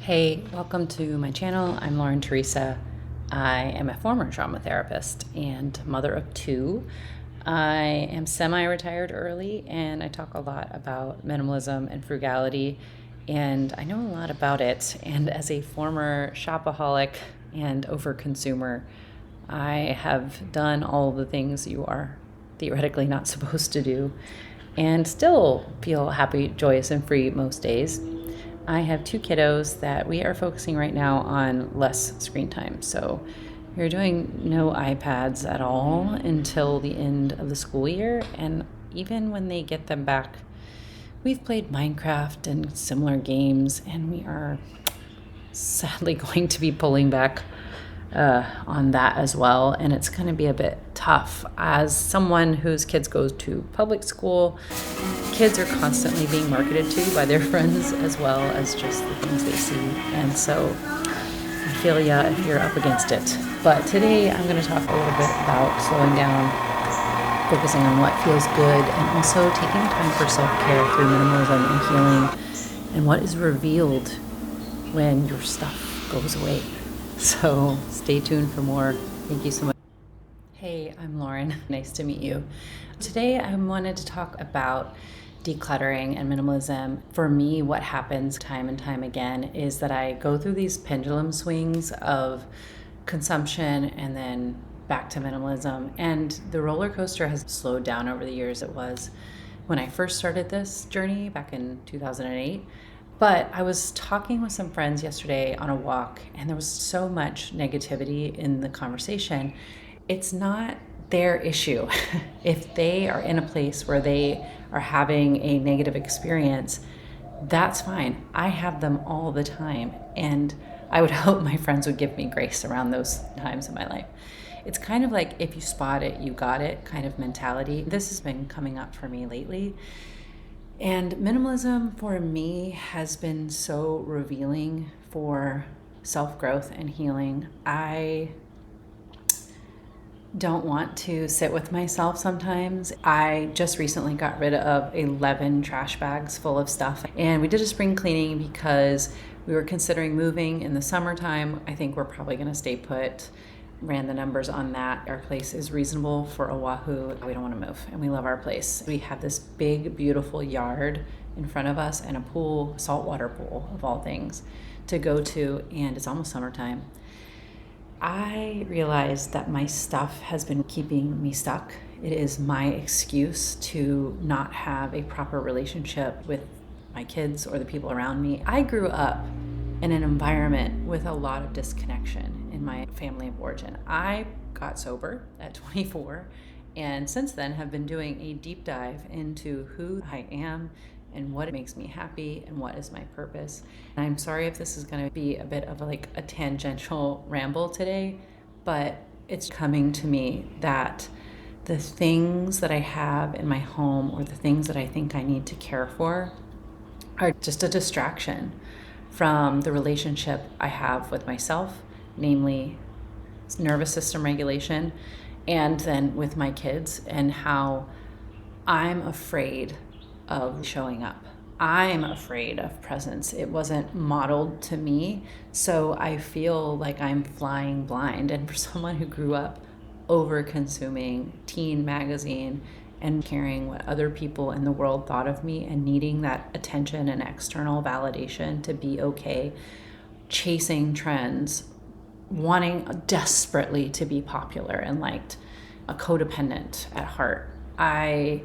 Hey, welcome to my channel. I'm Lauren Teresa. I am a former trauma therapist and mother of two. I am semi-retired early and I talk a lot about minimalism and frugality, and I know a lot about it. And as a former shopaholic and overconsumer, I have done all the things you are theoretically not supposed to do and still feel happy, joyous, and free most days. I have two kiddos that we are focusing right now on less screen time. So we're doing no iPads at all until the end of the school year. And even when they get them back, we've played Minecraft and similar games, and we are sadly going to be pulling back on that as well. And it's going to be a bit tough. As someone whose kids go to public school, kids are constantly being marketed to by their friends as well as just the things they see. And so I feel ya if you're up against it. But today I'm going to talk a little bit about slowing down, focusing on what feels good, and also taking time for self-care through minimalism and healing, and what is revealed when your stuff goes away. So stay tuned for more. Thank you so much. Hey, I'm Lauren. Nice to meet you. Today I wanted to talk about decluttering and minimalism. For me, what happens time and time again is that I go through these pendulum swings of consumption and then back to minimalism. And the roller coaster has slowed down over the years. It was when I first started this journey back in 2008. But I was talking with some friends yesterday on a walk, and there was so much negativity in the conversation. It's not their issue. If they are in a place where they are having a negative experience, that's fine. I have them all the time, and I would hope my friends would give me grace around those times in my life. It's kind of like if you spot it, you got it kind of mentality. This has been coming up for me lately. And minimalism for me has been so revealing for self-growth and healing. I don't want to sit with myself sometimes. I just recently got rid of 11 trash bags full of stuff. And we did a spring cleaning because we were considering moving in the summertime. I think we're probably going to stay put. Ran the numbers on that. Our place is reasonable for Oahu. We don't want to move, and we love our place. We have this big, beautiful yard in front of us and a pool, saltwater pool of all things, to go to, and it's almost summertime. I realized that my stuff has been keeping me stuck. It is my excuse to not have a proper relationship with my kids or the people around me. I grew up in an environment with a lot of disconnection in my family of origin. I got sober at 24, and since then have been doing a deep dive into who I am and what makes me happy and what is my purpose. And I'm sorry if this is going to be a bit of a tangential ramble today, but it's coming to me that the things that I have in my home or the things that I think I need to care for are just a distraction from the relationship I have with myself, namely nervous system regulation, and then with my kids, and how I'm afraid of showing up. I'm afraid of presence. It wasn't modeled to me, so I feel like I'm flying blind. And for someone who grew up over consuming teen magazine and caring what other people in the world thought of me and needing that attention and external validation to be okay, chasing trends, wanting desperately to be popular and liked, a codependent at heart, I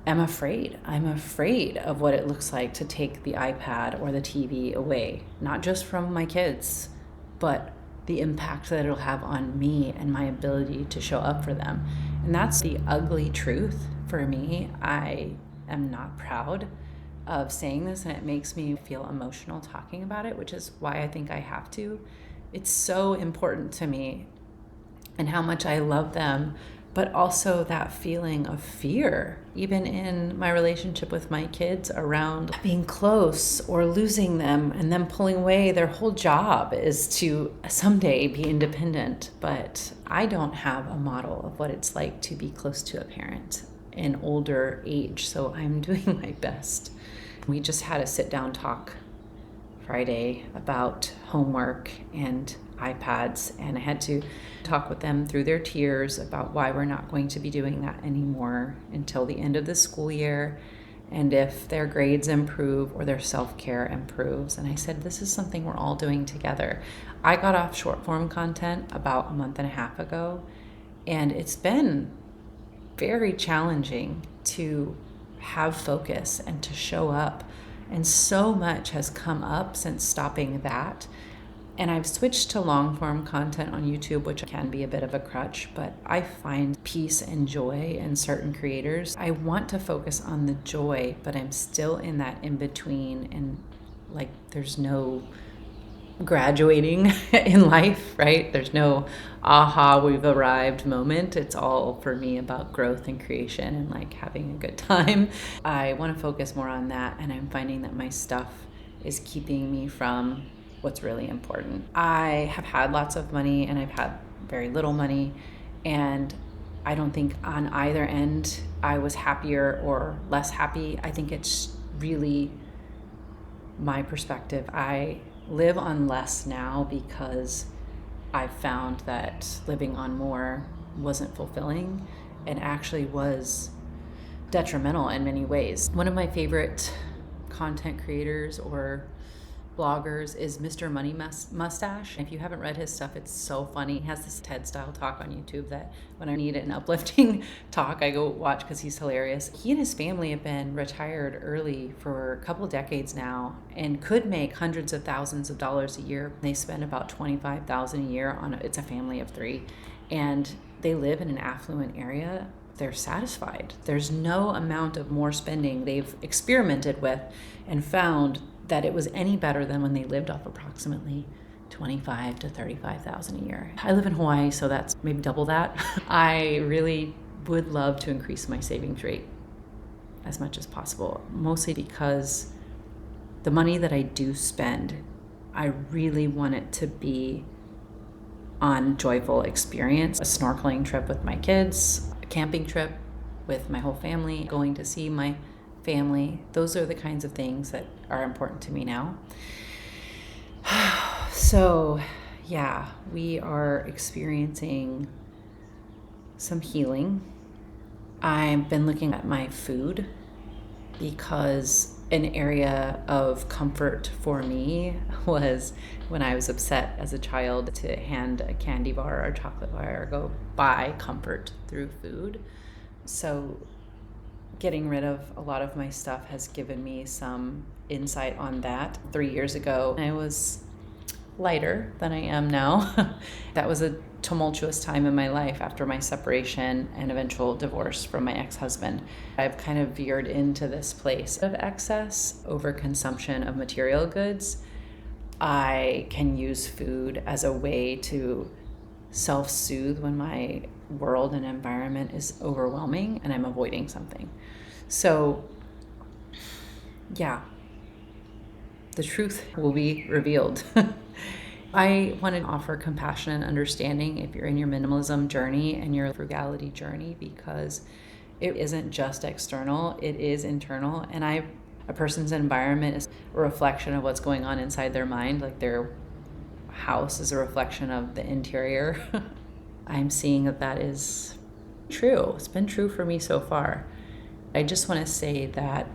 am afraid. I'm afraid of what it looks like to take the iPad or the TV away, not just from my kids, but the impact that it'll have on me and my ability to show up for them. And that's the ugly truth for me. I am not proud of saying this, and it makes me feel emotional talking about it, which is why I think I have to. It's so important to me and how much I love them, but also that feeling of fear, even in my relationship with my kids, around being close or losing them and them pulling away. Their whole job is to someday be independent, but I don't have a model of what it's like to be close to a parent in older age, so I'm doing my best. We just had a sit-down talk Friday about homework and iPads, and I had to talk with them through their tears about why we're not going to be doing that anymore until the end of the school year, and if their grades improve or their self-care improves. And I said, this is something we're all doing together. I got off short form content about a month and a half ago, and it's been very challenging to have focus and to show up. And so much has come up since stopping that. And I've switched to long form content on YouTube, which can be a bit of a crutch, but I find peace and joy in certain creators. I want to focus on the joy, but I'm still in that in between, and like there's no graduating in life, right? There's no aha, we've arrived moment. It's all for me about growth and creation and like having a good time. I want to focus more on that, and I'm finding that my stuff is keeping me from what's really important. I have had lots of money and I've had very little money, and I don't think on either end I was happier or less happy. I think it's really my perspective. I live on less now because I found that living on more wasn't fulfilling and actually was detrimental in many ways. One of my favorite content creators or bloggers is Mr. Money Mustache. If you haven't read his stuff, it's so funny. He has this TED style talk on YouTube that when I need an uplifting talk, I go watch because he's hilarious. He and his family have been retired early for a couple decades now and could make hundreds of thousands of dollars a year. They spend about $25,000 a year on it's a family of 3, and they live in an affluent area. They're satisfied. There's no amount of more spending they've experimented with and found that it was any better than when they lived off approximately $25,000 to $35,000 a year. I live in Hawaii, so that's maybe double that. I really would love to increase my savings rate as much as possible, mostly because the money that I do spend, I really want it to be on joyful experience. A snorkeling trip with my kids, a camping trip with my whole family, going to see my family. Those are the kinds of things that are important to me now. So yeah, we are experiencing some healing. I've been looking at my food because an area of comfort for me was when I was upset as a child to hand a candy bar or a chocolate bar or go buy comfort through food. So getting rid of a lot of my stuff has given me some insight on that. 3 years ago, I was lighter than I am now. That was a tumultuous time in my life after my separation and eventual divorce from my ex-husband. I've kind of veered into this place of excess, overconsumption of material goods. I can use food as a way to self-soothe when my world and environment is overwhelming and I'm avoiding something. So, yeah, the truth will be revealed. I want to offer compassion and understanding if you're in your minimalism journey and your frugality journey, because it isn't just external, it is internal. And a person's environment is a reflection of what's going on inside their mind, like their house is a reflection of the interior. I'm seeing that is true. It's been true for me so far. I just want to say that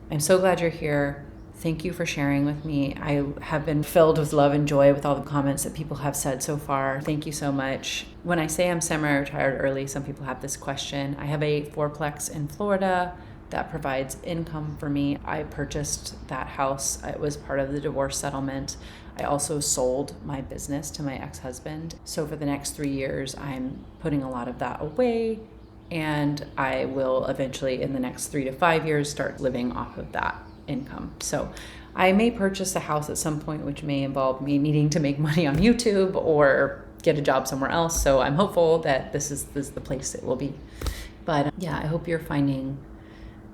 I'm so glad you're here. Thank you for sharing with me. I have been filled with love and joy with all the comments that people have said so far. Thank you so much. When I say I'm semi-retired early, some people have this question. I have a fourplex in Florida that provides income for me. I purchased that house. It was part of the divorce settlement. I also sold my business to my ex-husband. So for the next 3 years, I'm putting a lot of that away, and I will eventually, in the next 3 to 5 years, start living off of that income. So I may purchase a house at some point, which may involve me needing to make money on YouTube or get a job somewhere else. So I'm hopeful that this is the place it will be. But yeah, I hope you're finding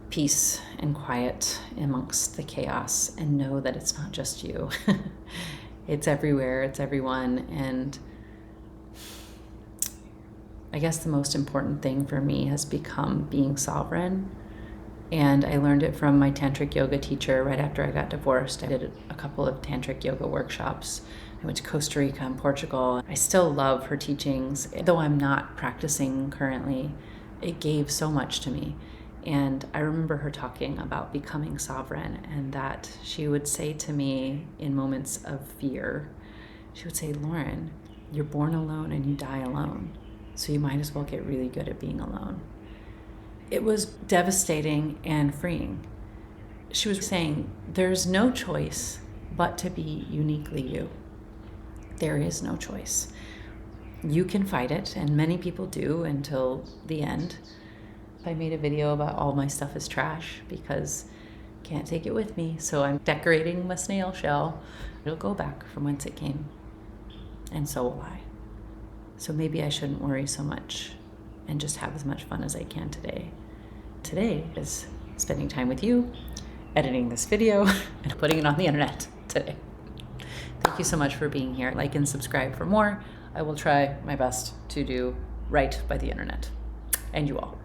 peace and quiet amongst the chaos, and know that it's not just you. It's everywhere, it's everyone. And I guess the most important thing for me has become being sovereign And I learned it from my tantric yoga teacher right after I got divorced. I did a couple of tantric yoga workshops. I went to Costa Rica and Portugal. I still love her teachings. Though I'm not practicing currently, it gave so much to me. And I remember her talking about becoming sovereign, and that she would say to me in moments of fear, she would say, Lauren, you're born alone and you die alone. So you might as well get really good at being alone. It was devastating and freeing. She was saying, there's no choice but to be uniquely you. There is no choice. You can fight it, and many people do until the end. I made a video about all my stuff is trash because I can't take it with me. So I'm decorating my snail shell. It'll go back from whence it came. And so will I. So maybe I shouldn't worry so much and just have as much fun as I can today. Today is spending time with you, editing this video, and putting it on the internet today. Thank you so much for being here. Like and subscribe for more. I will try my best to do right by the internet and you all.